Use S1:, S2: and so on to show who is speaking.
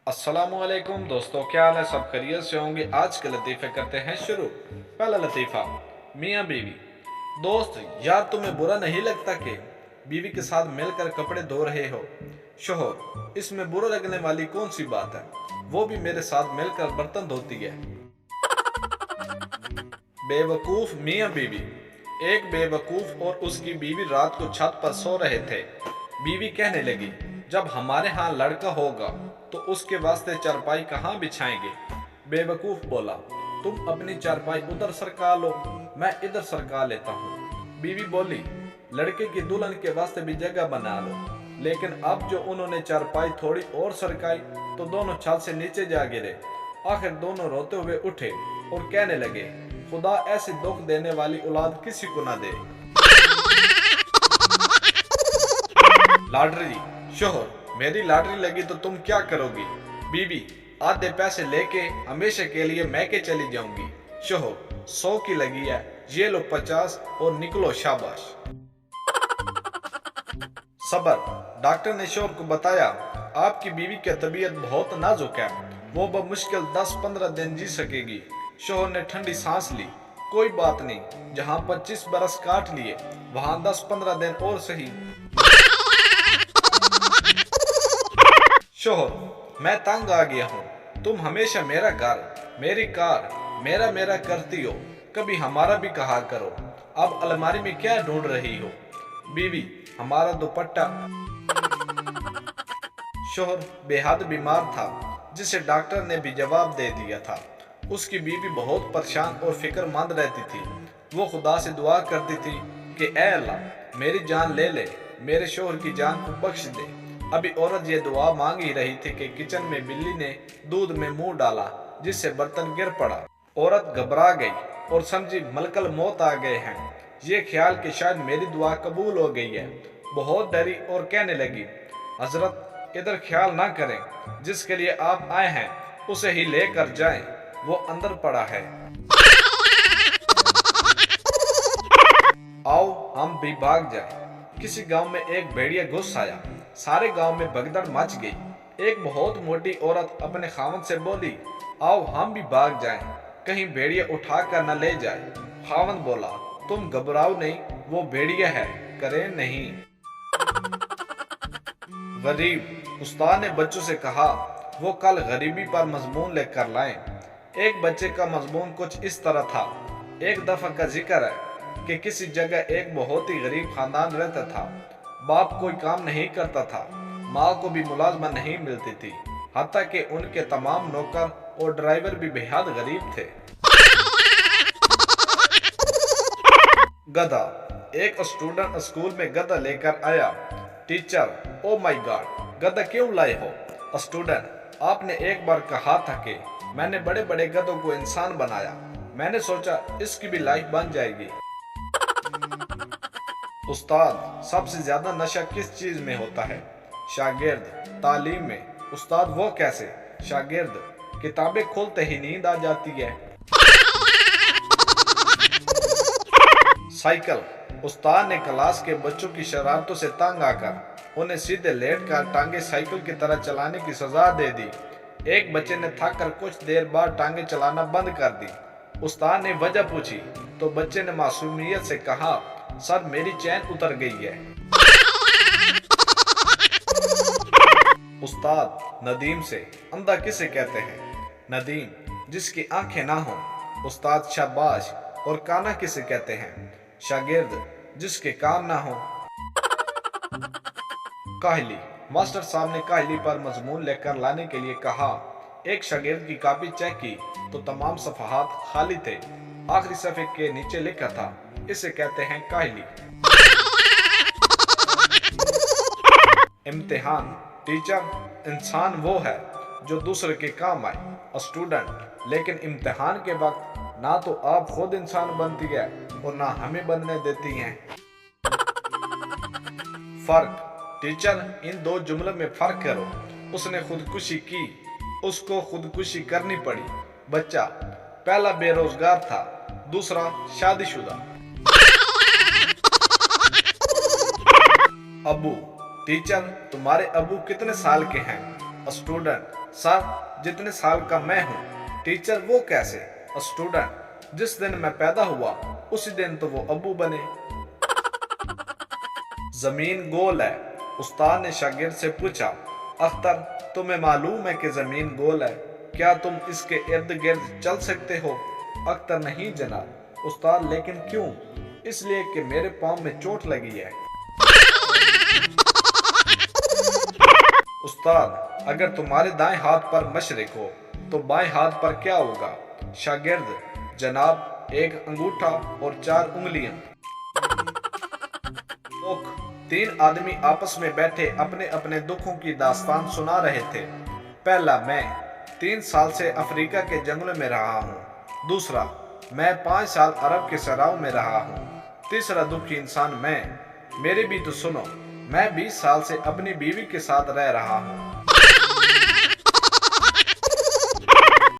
S1: अस्सलामुअलैकुम दोस्तों, क्या हाल है? सब खैरियत से होंगे। आज के लतीफ़े करते हैं शुरू। पहला लतीफ़ा, मियाँ बीवी। दोस्त, यार तुम्हें बुरा नहीं लगता कि बीवी के साथ मिलकर कपड़े धो रहे हो? शोहर, इसमें बुरा लगने वाली कौन सी बात है? वो भी मेरे साथ मिलकर बर्तन धोती है। बेवकूफ़ मियाँ बीवी। एक बेवकूफ़ और उसकी बीवी रात को छत पर सो रहे थे। बीवी कहने लगी, जब हमारे यहाँ लड़का होगा तो उसके वास्ते चारपाई कहाँ बिछाएंगे? बेवकूफ़ बोला, तुम अपनी चारपाई उधर सरका लो, मैं इधर सरका लेता हूँ। बीवी बोली, लड़के की दुल्हन के वास्ते भी जगह बना लो। लेकिन अब जो उन्होंने चारपाई थोड़ी और सरकाई तो दोनों छत से नीचे जा गिरे। आखिर दोनों रोते हुए उठे और कहने लगे, खुदा ऐसे दुख देने वाली औलाद किसी को ना दे। लॉटरी। शोहर, मेरी लॉटरी लगी तो तुम क्या करोगी? बीवी, आधे पैसे लेके हमेशा के लिए मैके चली जाऊंगी। शोहर, 100 की लगी है, ये लो 50 और निकलो शाबाश। सबर। डॉक्टर ने शोहर को बताया, आपकी बीवी की तबीयत बहुत नाजुक है, वो बमुश्किल 10-15 दिन जी सकेगी। शोहर ने ठंडी सांस ली, कोई बात नहीं, जहां 25 बरस काट लिए वहां 10-15 दिन और सही। शोहर, मैं तंग आ गया हूँ, तुम हमेशा मेरा घर, मेरी कार, मेरा मेरा करती हो, कभी हमारा भी कहा करो। अब अलमारी में क्या ढूंढ रही हो? बीवी, हमारा दुपट्टा। शोहर बेहद बीमार था, जिसे डॉक्टर ने भी जवाब दे दिया था। उसकी बीवी बहुत परेशान और फिक्रमंद रहती थी। वो खुदा से दुआ करती थी कि ऐ अल्लाह, मेरी जान ले ले, मेरे शोहर की जान को बख्श दे। अभी औरत ये दुआ मांग ही रही थी कि किचन में बिल्ली ने दूध में मुंह डाला, जिससे बर्तन गिर पड़ा। औरत घबरा गई और समझी मलकल मौत आ गए हैं। ये ख्याल कि शायद मेरी दुआ कबूल हो गई है। बहुत डरी और कहने लगी, हजरत इधर ख्याल ना करें, जिसके लिए आप आए हैं उसे ही लेकर जाएं, वो अंदर पड़ा है। आओ हम भी भाग जाएं। किसी गांव में एक भेड़िया घुस आया, सारे गांव में भगदड़ मच गई। एक बहुत मोटी औरत अपने खावंद से बोली, आओ हम भी भाग जाएं, कहीं भेड़िया उठा कर न ले जाए। खावंद बोला, तुम घबराओ नहीं, वो भेड़िया है, करे नहीं। गरीब। उस्ताद ने बच्चों से कहा, वो कल गरीबी पर मजमून लेकर लाएं। एक बच्चे का मजमून कुछ इस तरह था। एक दफा का जिक्र है कि किसी जगह एक बहुत ही गरीब खानदान रहता था। बाप कोई काम नहीं करता था, माँ को भी मुलाजमा नहीं मिलती थी, हत्ता कि उनके तमाम नौकर और ड्राइवर भी बेहद गरीब थे। गधा। एक स्टूडेंट स्कूल में गधा लेकर आया। टीचर, ओ माय गॉड, गधा क्यों लाए हो? स्टूडेंट, आपने एक बार कहा था कि मैंने बड़े बड़े गधों को इंसान बनाया, मैंने सोचा इसकी भी लाइफ बन जाएगी। उस्ताद, सबसे ज्यादा नशा किस चीज में होता है? शागिर्द, तालीम में। उस्ताद, वो कैसे? शागिर्द, किताबें खोलते ही नींद आ जाती है। साइकिल। उस्ताद ने क्लास के बच्चों की शरारतों से तंग आकर उन्हें सीधे लेट कर टांगे साइकिल की तरह चलाने की सजा दे दी। एक बच्चे ने थक कर कुछ देर बाद टांगे चलाना बंद कर दी। उस्ताद ने वजह पूछी तो बच्चे ने मासूमियत से कहा, सर मेरी चैन उतर गई है। उस्ताद नदीम से, अंधा किसे कहते हैं? नदीम, जिसकी आंखें ना हो। उस्ताद शाबाश। और काना किसे कहते हैं? शागिर्द, जिसके कान ना हो। काहली। मास्टर साहब ने काहली पर मजमून लेकर लाने के लिए कहा। एक शागिर्द की कॉपी चेक की तो तमाम सफहात खाली थे। आखिरी सफ़े के नीचे लिखा था, इसे कहते हैं काहली। इम्तिहान। टीचर, इंसान वो है जो दूसरे के काम आए। स्टूडेंट, लेकिन इम्तिहान के वक्त ना तो आप खुद इंसान बनती है और ना हमें बनने देती हैं। फर्क। टीचर, इन दो जुमलों में फर्क करो। उसने खुदकुशी की, उसको खुदकुशी करनी पड़ी। बच्चा, पहला बेरोजगार था, दूसरा शादीशुदा। अबू। टीचर, तुम्हारे अबू कितने साल के हैं? स्टूडेंट, सर, जितने साल का मैं हूँ। टीचर, वो कैसे? स्टूडेंट, जिस दिन मैं पैदा हुआ उसी दिन तो वो अब्बू बने। जमीन गोल है। उस्ताद ने शागिर्द से पूछा, अख्तर, तुम्हें मालूम है कि जमीन गोल है, क्या तुम इसके इर्द गिर्द चल सकते हो? अख्तर, नहीं जनाब। उस्ताद, लेकिन क्यों? इसलिए कि मेरे पाँव में चोट लगी है। उस्ताद, अगर तुम्हारे दाएं हाथ पर मशरिक हो तो बाएं हाथ पर क्या होगा? शागिर्द, जनाब, एक अंगूठा और 4 उंगलियां। दुख। 3 आदमी आपस में बैठे अपने अपने दुखों की दास्तान सुना रहे थे। पहला, मैं 3 साल से अफ्रीका के जंगलों में रहा हूँ। दूसरा, मैं 5 साल अरब के सराव में रहा हूँ। तीसरा दुखी इंसान मैं। मेरी भी तो सुनो, मैं 20 साल से अपनी बीवी के साथ रह रहा हूँ।